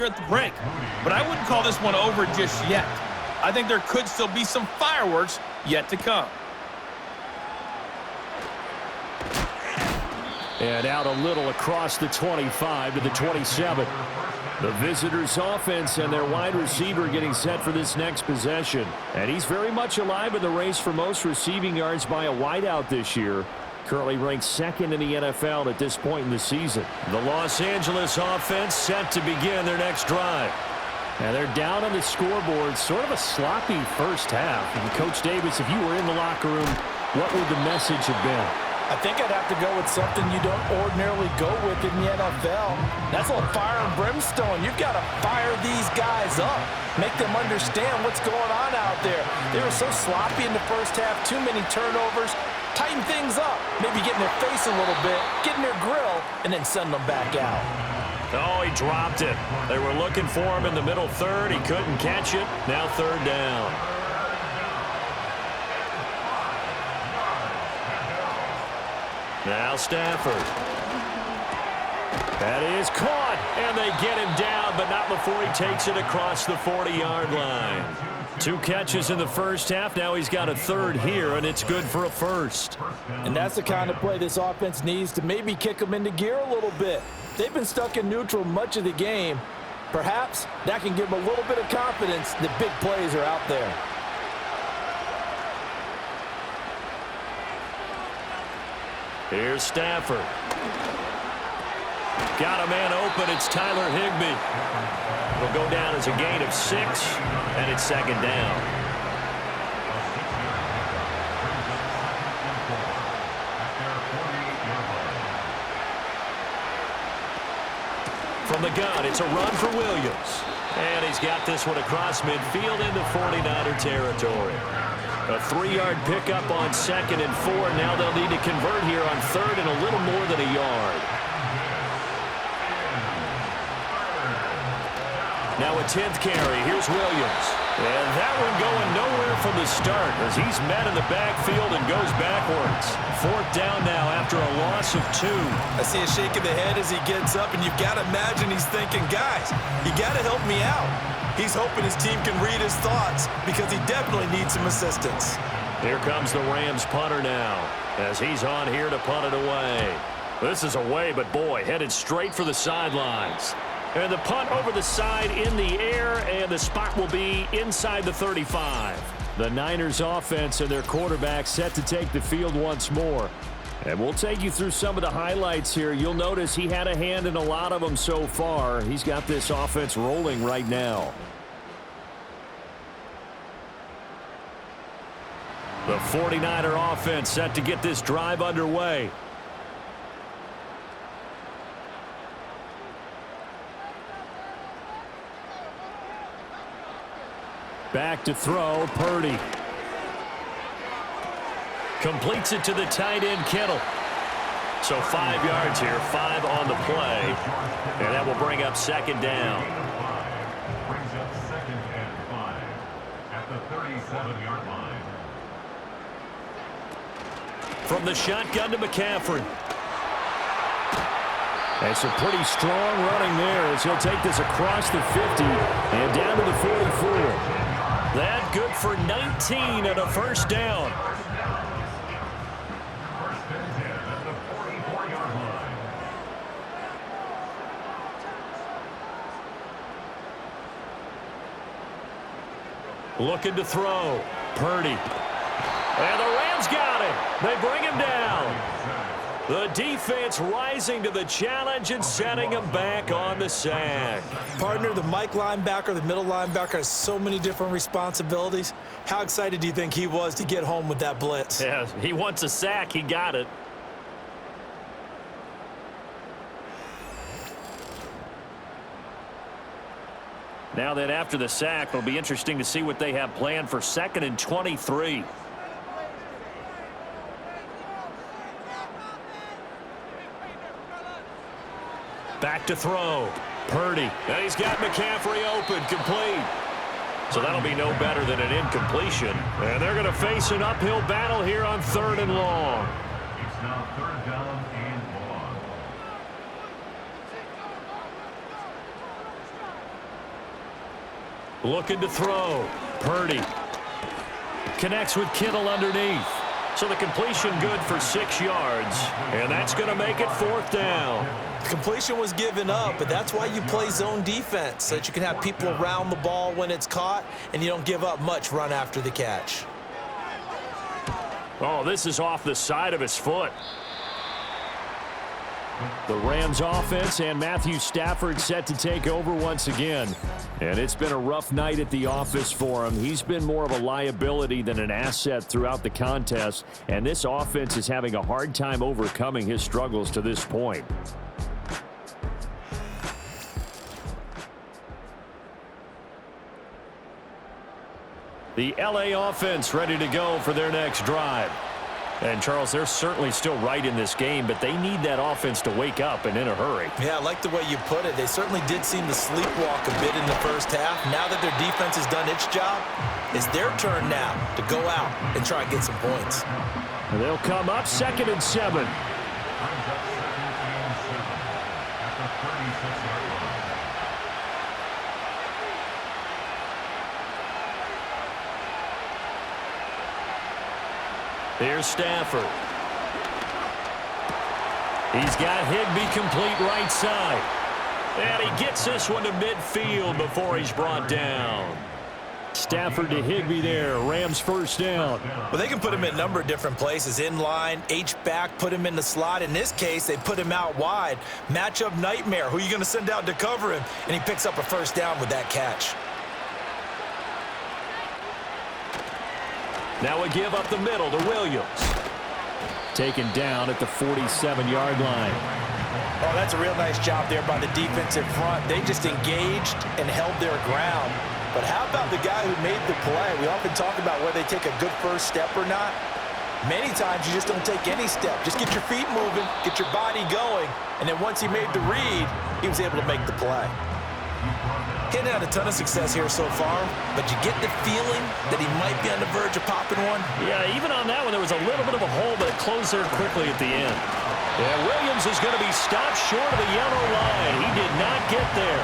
at the break, but I wouldn't call this one over just yet. I think there could still be some fireworks yet to come. And out a little across the 25 to the 27. The visitors' offense and their wide receiver getting set for this next possession. And he's very much alive in the race for most receiving yards by a wideout this year. Currently ranked second in the NFL at this point in the season. The Los Angeles offense set to begin their next drive. And they're down on the scoreboard. Sort of a sloppy first half. And Coach Davis, if you were in the locker room, what would the message have been? I think I'd have to go with something you don't ordinarily go with in the NFL. That's a little fire and brimstone. You've got to fire these guys up. Make them understand what's going on out there. They were so sloppy in the first half. Too many turnovers. Tighten things up. Maybe get in their face a little bit. Get in their grill. And then send them back out. Oh, he dropped it. They were looking for him in the middle third. He couldn't catch it. Now third down. Now Stafford. That is caught, and they get him down, but not before he takes it across the 40-yard line. 2 catches in the first half. Now he's got a third here, and it's good for a first. And that's the kind of play this offense needs to maybe kick them into gear a little bit. They've been stuck in neutral much of the game. Perhaps that can give them a little bit of confidence that big plays are out there. Here's Stafford. Got a man open. It's Tyler Higbee. It'll go down as a gain of 6, and it's second down. From the gun, it's a run for Williams. And he's got this one across midfield into 49er territory. A 3-yard pickup on 2nd and 4. Now they'll need to convert here on 3rd and a little more than a yard. Now a 10th carry. Here's Williams. And that one going nowhere from the start as he's met in the backfield and goes backwards. 4th down now after a loss of 2. I see a shake of the head as he gets up, and you've got to imagine he's thinking, guys, you got to help me out. He's hoping his team can read his thoughts because he definitely needs some assistance. Here comes the Rams punter now as he's on here to punt it away. This is away, but boy, headed straight for the sidelines. And the punt over the side in the air, and the spot will be inside the 35. The Niners offense and their quarterback set to take the field once more. And we'll take you through some of the highlights here. You'll notice he had a hand in a lot of them so far. He's got this offense rolling right now. The 49er offense set to get this drive underway. Back to throw, Purdy. Completes it to the tight end, Kittle. So 5 yards here, 5 on the play. And that will bring up second down. Brings up 2nd and 5 at the 37-yard line. From the shotgun to McCaffrey. And some pretty strong running there as he'll take this across the 50 and down to the 44. That good for 19 and a first down. Looking to throw. Purdy. And the Rams got him. They bring him down. The defense rising to the challenge and setting him back on the sack. Partner, the Mike linebacker, the middle linebacker has so many different responsibilities. How excited do you think he was to get home with that blitz? Yeah, he wants a sack. He got it. Now that after the sack, it'll be interesting to see what they have planned for 2nd and 23. Back to throw. Purdy. And he's got McCaffrey open, complete. So that'll be no better than an incompletion. And they're going to face an uphill battle here on 3rd and long. It's now 3rd down and long. Looking to throw. Purdy. Connects with Kittle underneath. So the completion good for 6 yards. And that's going to make it 4th down. Completion was given up, but that's why you play zone defense, so that you can have people around the ball when it's caught, and you don't give up much run after the catch. Oh, this is off the side of his foot. The Rams offense and Matthew Stafford set to take over once again. And it's been a rough night at the office for him. He's been more of a liability than an asset throughout the contest. And this offense is having a hard time overcoming his struggles to this point. The LA offense ready to go for their next drive. And, Charles, they're certainly still right in this game, but they need that offense to wake up and in a hurry. Yeah, I like the way you put it. They certainly did seem to sleepwalk a bit in the first half. Now that their defense has done its job, it's their turn now to go out and try and get some points. And they'll come up 2nd and 7. Here's Stafford. He's got Higbee complete right side. And he gets this one to midfield before he's brought down. Stafford to Higbee there. Rams 1st down. Well, they can put him in a number of different places. In line, H-back, put him in the slot. In this case, they put him out wide. Matchup nightmare. Who are you going to send out to cover him? And he picks up a 1st down with that catch. Now a give up the middle to Williams. Taken down at the 47-yard line. Oh, that's a real nice job there by the defensive front. They just engaged and held their ground. But how about the guy who made the play? We often talk about whether they take a good first step or not. Many times you just don't take any step. Just get your feet moving, get your body going, and then once he made the read, he was able to make the play. He's had a ton of success here so far, but you get the feeling that he might be on the verge of popping one. Yeah, even on that one, there was a little bit of a hole, but it closed there quickly at the end. Yeah, Williams is going to be stopped short of the yellow line. He did not get there.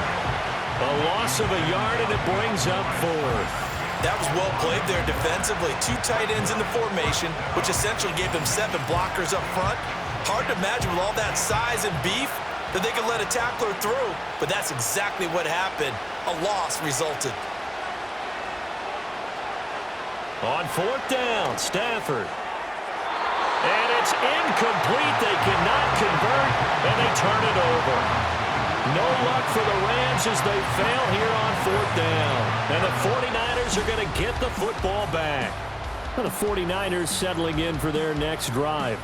A loss of a yard, and it brings up 4th. That was well played there defensively. 2 tight ends in the formation, which essentially gave them 7 blockers up front. Hard to imagine with all that size and beef that they could let a tackler through, but that's exactly what happened. A loss resulted. On 4th down, Stafford. And it's incomplete. They cannot convert, and they turn it over. No luck for the Rams as they fail here on 4th down. And the 49ers are going to get the football back. And the 49ers settling in for their next drive.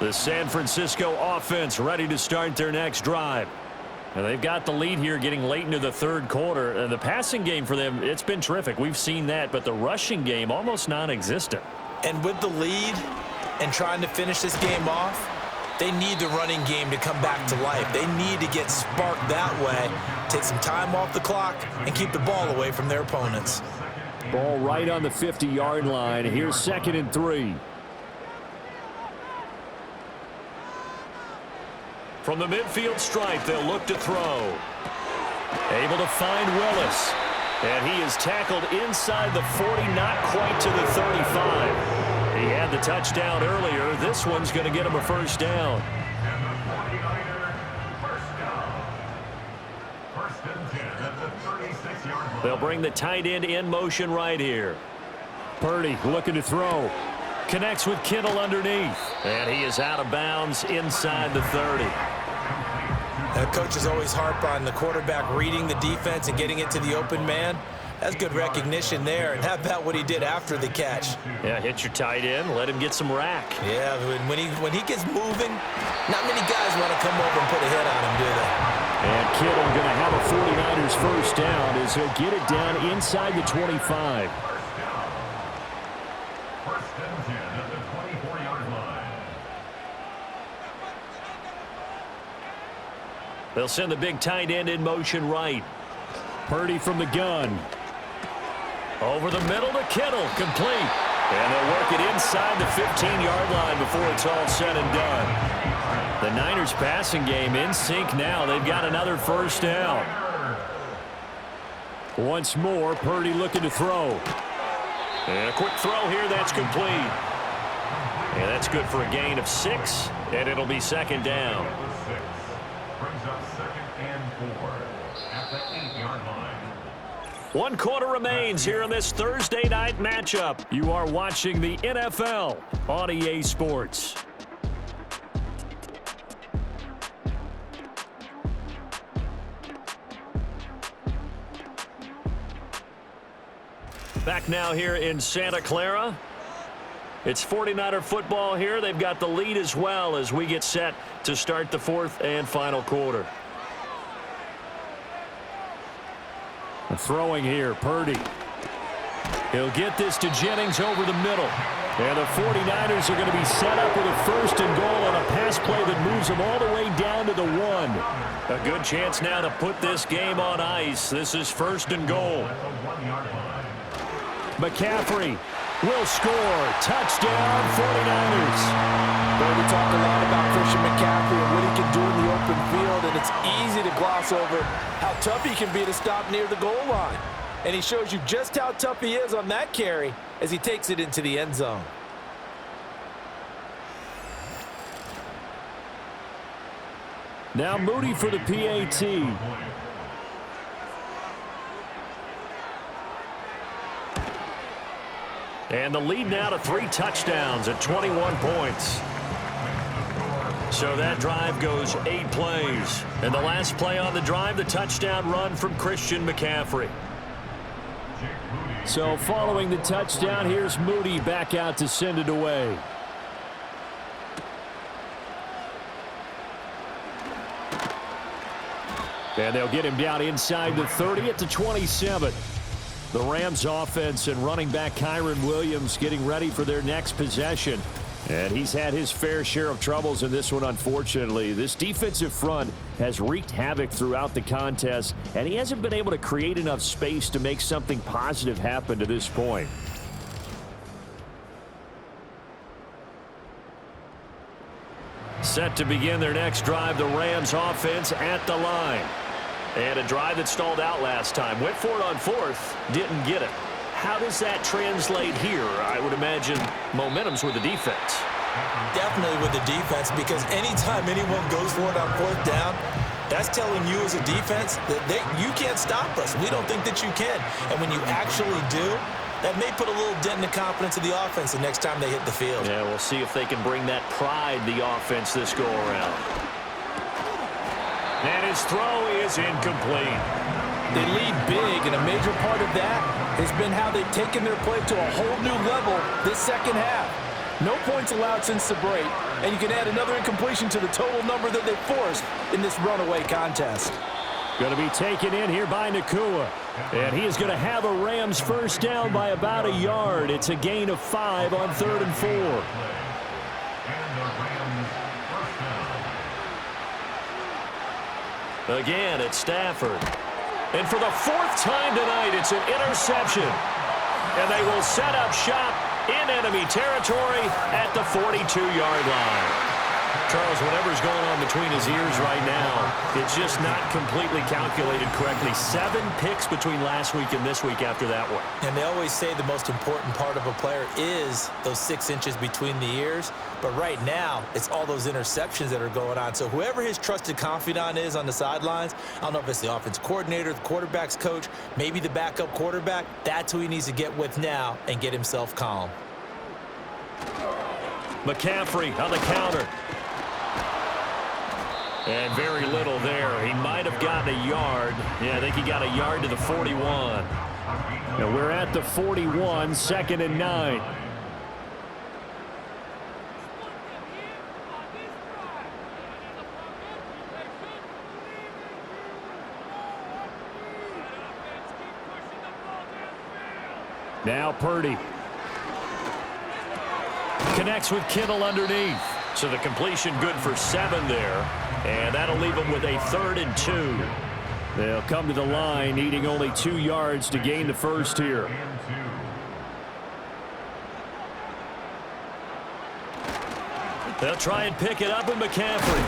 The San Francisco offense ready to start their next drive. And they've got the lead here getting late into the 3rd quarter. The passing game for them, it's been terrific. We've seen that, but the rushing game almost non-existent. And with the lead and trying to finish this game off, they need the running game to come back to life. They need to get sparked that way, take some time off the clock, and keep the ball away from their opponents. Ball right on the 50-yard line. Here's 2nd and 3. From the midfield stripe, they'll look to throw. Able to find Willis. And he is tackled inside the 40, not quite to the 35. He had the touchdown earlier. This one's going to get him a 1st down. And the 49er first down. 1st and 10 at the 36-yard line. They'll bring the tight end in motion right here. Purdy looking to throw. Connects with Kittle underneath. And he is out of bounds inside the 30. Coaches always harp on the quarterback reading the defense and getting it to the open man. That's good recognition there. And how about what he did after the catch? Yeah, hit your tight end, let him get some rack. Yeah, when he gets moving, not many guys want to come over and put a hit on him, do they? And Kittle going to have a 49ers 1st down as he'll get it down inside the 25. They'll send the big tight end in motion right. Purdy from the gun. Over the middle to Kittle, complete. And they'll work it inside the 15-yard line before it's all said and done. The Niners passing game in sync now. They've got another first down. Once more, Purdy looking to throw. And a quick throw here, that's complete. And that's good for a gain of 6, and it'll be second down. Brings up 2nd and 4 at the 8-yard line. 1 quarter remains here in this Thursday night matchup. You are watching the NFL on EA Sports. Back now here in Santa Clara. It's 49er football here. They've got the lead as well as we get set to start the 4th and final quarter. Throwing here, Purdy. He'll get this to Jennings over the middle. And the 49ers are going to be set up with a 1st and goal on a pass play that moves them all the way down to the 1. A good chance now to put this game on ice. This is 1st and goal. McCaffrey will score. Touchdown, 49ers. Well, we talk a lot about Christian McCaffrey and what he can do in the open field, and it's easy to gloss over how tough he can be to stop near the goal line. And he shows you just how tough he is on that carry as he takes it into the end zone. Now Moody for the PAT. And the lead now to 3 touchdowns at 21 points. So that drive goes 8 plays. And the last play on the drive, the touchdown run from Christian McCaffrey. So following the touchdown, here's Moody back out to send it away. And they'll get him down inside the 30 at the 27. The Rams offense and running back Kyron Williams getting ready for their next possession. And he's had his fair share of troubles in this one, unfortunately. This defensive front has wreaked havoc throughout the contest, and he hasn't been able to create enough space to make something positive happen to this point. Set to begin their next drive, the Rams offense at the line. And a drive that stalled out last time. Went for it on 4th, didn't get it. How does that translate here? I would imagine momentum's with the defense. Definitely with the defense, because anytime anyone goes for it on 4th down, that's telling you as a defense that you can't stop us. We don't think that you can. And when you actually do, that may put a little dent in the confidence of the offense the next time they hit the field. Yeah, we'll see if they can bring that pride, the offense, this go-around. And his throw is incomplete. They lead big, and a major part of that has been how they've taken their play to a whole new level this second half. No points allowed since the break, and you can add another incompletion to the total number that they forced in this runaway contest. Going to be taken in here by Nakua. And he is going to have a Rams first down by about a yard. It's a gain of 5 on 3rd and 4. Again, it's Stafford. And for the 4th time tonight, it's an interception. And they will set up shop in enemy territory at the 42-yard line. Charles, whatever's going on between his ears right now, it's just not completely calculated correctly. 7 picks between last week and this week after that one. And they always say the most important part of a player is those 6 inches between the ears. But right now, it's all those interceptions that are going on. So whoever his trusted confidant is on the sidelines, I don't know if it's the offensive coordinator, the quarterback's coach, maybe the backup quarterback, that's who he needs to get with now and get himself calm. McCaffrey on the counter. And very little there. He might have gotten a yard. Yeah, I think he got a yard to the 41. And we're at the 41, 2nd and 9. Now Purdy. Connects with Kittle underneath. So the completion good for 7 there. And that'll leave him with a 3rd and 2. They'll come to the line, needing only 2 yards to gain the first here. They'll try and pick it up with McCaffrey.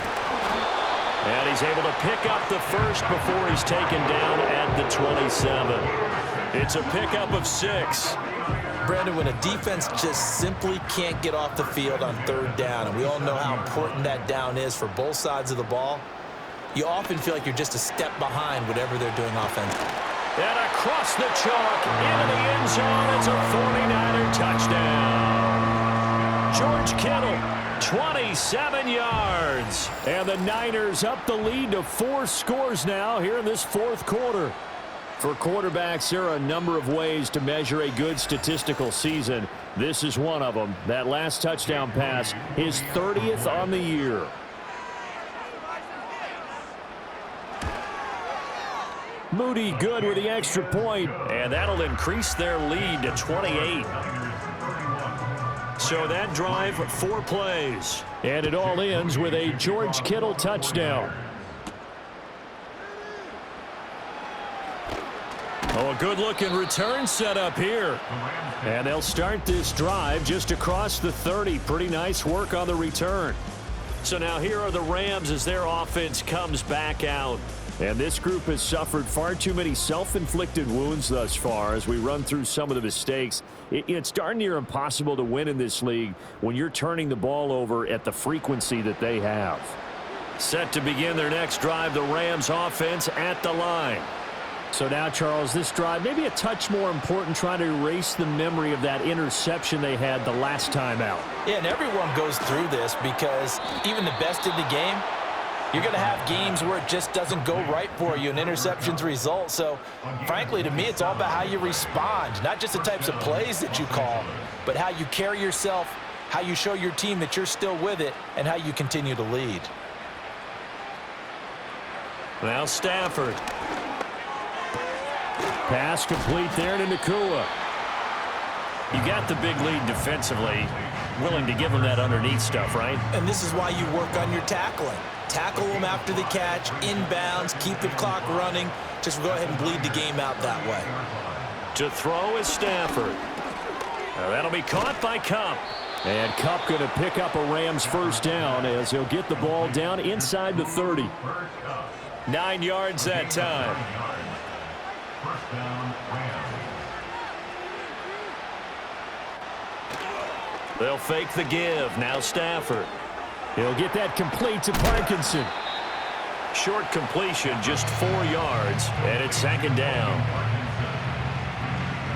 And he's able to pick up the first before he's taken down at the 27. It's a pickup of 6. Brandon, when a defense just simply can't get off the field on 3rd down, and we all know how important that down is for both sides of the ball, you often feel like you're just a step behind whatever they're doing offensively. And across the chalk, into the end zone, it's a 49er touchdown. George Kittle, 27 yards. And the Niners up the lead to 4 scores now here in this 4th quarter. For quarterbacks, there are a number of ways to measure a good statistical season. This is one of them. That last touchdown pass, his 30th on the year. Moody good with the extra point, and that'll increase their lead to 28. So that drive, 4 plays. And it all ends with a George Kittle touchdown. Oh, a good-looking return set up here. And they'll start this drive just across the 30. Pretty nice work on the return. So now here are the Rams as their offense comes back out. And this group has suffered far too many self-inflicted wounds thus far as we run through some of the mistakes. It's darn near impossible to win in this league when you're turning the ball over at the frequency that they have. Set to begin their next drive, the Rams offense at the line. So now, Charles, this drive maybe a touch more important, trying to erase the memory of that interception they had the last time out. Yeah, and everyone goes through this because even the best in the game, you're going to have games where it just doesn't go right for you and interceptions result. So, frankly, to me, it's all about how you respond, not just the types of plays that you call, but how you carry yourself, how you show your team that you're still with it, and how you continue to lead. Now Stafford. Pass complete there to Nakua. You got the big lead defensively. Willing to give them that underneath stuff, right? And this is why you work on your tackling. Tackle them after the catch, inbounds, keep the clock running. Just go ahead and bleed the game out that way. To throw is Stafford. Now that'll be caught by Kupp. And Kupp going to pick up a Rams first down as he'll get the ball down inside the 30. 9 yards that time. First down, Rams. They'll fake the give. Now Stafford. He'll get that complete to Parkinson. Short completion, just 4 yards, and it's 2nd down.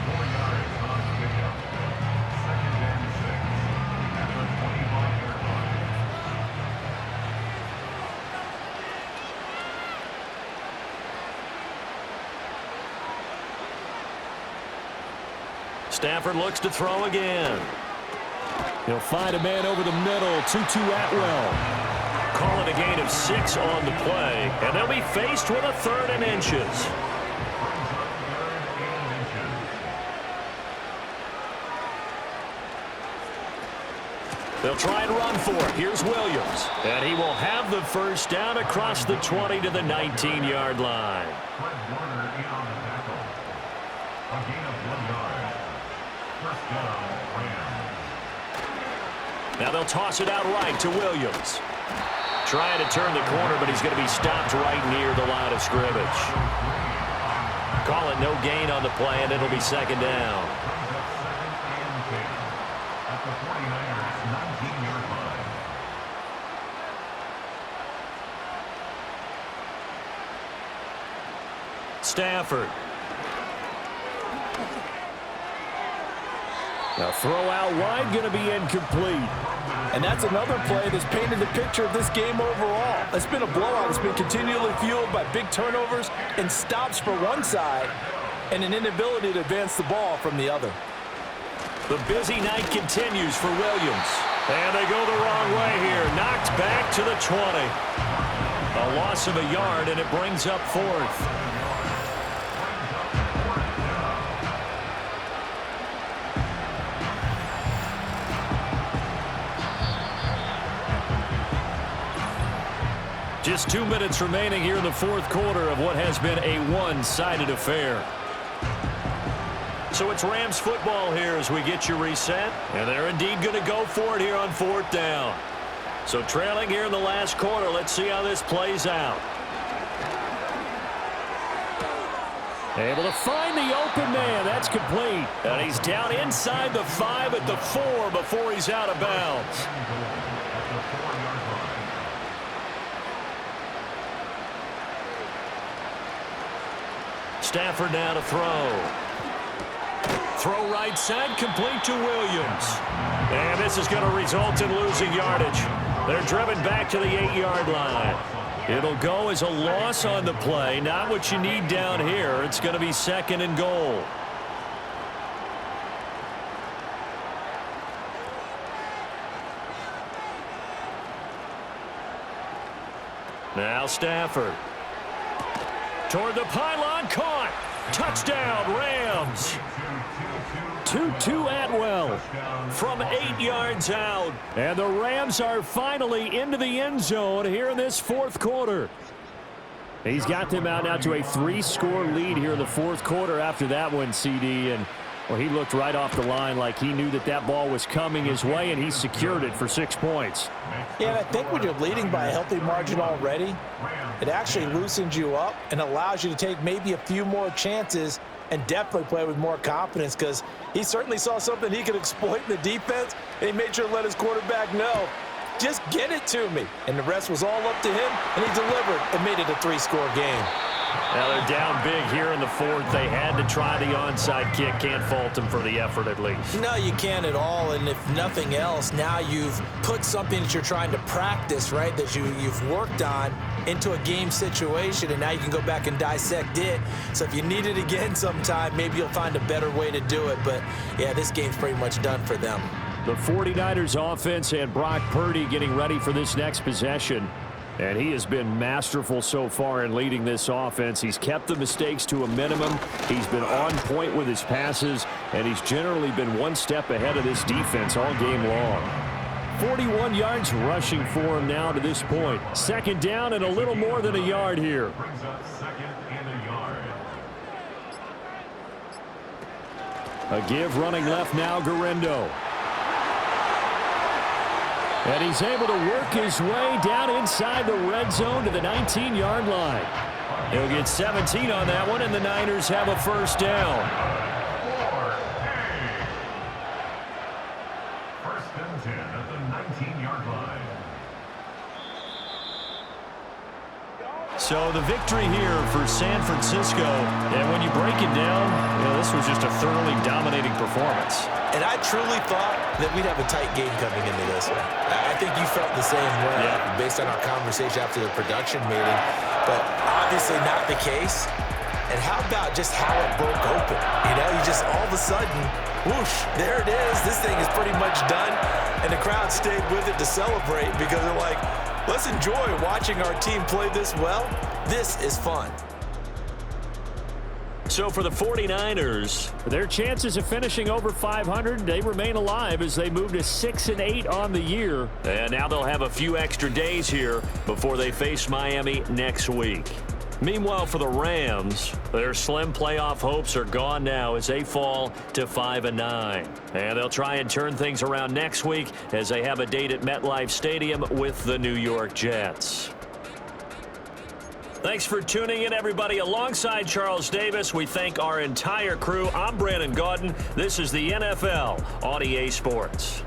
4 yards on the pickup. 2nd and 6 at the 25-yard line. Stafford looks to throw again. He'll find a man over the middle. Tutu Atwell. Calling a gain of 6 on the play. And they'll be faced with a 3rd and inches. They'll try and run for it. Here's Williams. And he will have the first down across the 20 to the 19-yard line. Fred Warner in on the tackle. A gain of 1 yard. First down, Rams. Now they'll toss it out right to Williams. Trying to turn the corner, but he's going to be stopped right near the line of scrimmage. Call it no gain on the play, and it'll be 2nd down. At the 49ers' 19-yard line. Stafford. Now throw out wide, going to be incomplete. And that's another play that's painted the picture of this game overall. It's been a blowout. It's been continually fueled by big turnovers and stops for one side and an inability to advance the ball from the other. The busy night continues for Williams. And they go the wrong way here. Knocked back to the 20. A loss of a yard, and it brings up 4th. Just 2 minutes remaining here in the fourth quarter of what has been a one-sided affair. So it's Rams football here as we get you reset. And they're indeed going to go for it here on fourth down. So trailing here in the last quarter. Let's see how this plays out. Able to find the open man. That's complete. And he's down inside the 5 at the 4 before he's out of bounds. Stafford now to throw. Throw right side, complete to Williams. And this is going to result in losing yardage. They're driven back to the 8-yard line. It'll go as a loss on the play. Not what you need down here. It's going to be 2nd and goal. Now Stafford. Toward the pylon, caught. Touchdown, Rams. 2-2 Atwell from 8 yards out. And the Rams are finally into the end zone here in this fourth quarter. He's got them out now to a 3-score lead here in the fourth quarter after that one, CD. And well, he looked right off the line like he knew that that ball was coming his way, and he secured it for 6 points. Yeah, and I think when you're leading by a healthy margin already, it actually loosens you up and allows you to take maybe a few more chances and definitely play with more confidence, because he certainly saw something he could exploit in the defense, and he made sure to let his quarterback know, just get it to me. And the rest was all up to him, and he delivered and made it a 3-score game. Now they're down big here in the fourth. They had to try the onside kick. Can't fault them for the effort at least. No, you can't at all. And if nothing else, now you've put something that you're trying to practice, right, that you've worked on into a game situation, and now you can go back and dissect it. So if you need it again sometime, maybe you'll find a better way to do it. But, yeah, this game's pretty much done for them. The 49ers offense and Brock Purdy getting ready for this next possession. And he has been masterful so far in leading this offense. He's kept the mistakes to a minimum. He's been on point with his passes, and he's generally been one step ahead of this defense all game long. 41 yards rushing for him now to this point. 2nd down and a little more than a yard here. Brings up 2nd and a yard. A give running left now, Garendo. And he's able to work his way down inside the red zone to the 19-yard line. He'll get 17 on that one, and the Niners have a 1st down. 1st and 10 at the 19-yard line. So the victory here for San Francisco, and when you break it down, this was just a thoroughly dominating performance. And I truly thought that we'd have a tight game coming into this one. I think you felt the same way based on our conversation after the production meeting, but obviously not the case. And how about just how it broke open? You just all of a sudden, whoosh, there it is. This thing is pretty much done, and the crowd stayed with it to celebrate because they're like, let's enjoy watching our team play this well. This is fun. So for the 49ers, their chances of finishing over 500, they remain alive as they move to 6-8 on the year. And now they'll have a few extra days here before they face Miami next week. Meanwhile, for the Rams, their slim playoff hopes are gone now as they fall to 5-9. And they'll try and turn things around next week as they have a date at MetLife Stadium with the New York Jets. Thanks for tuning in, everybody. Alongside Charles Davis, we thank our entire crew. I'm Brandon Gaudin. This is the NFL on EA Sports.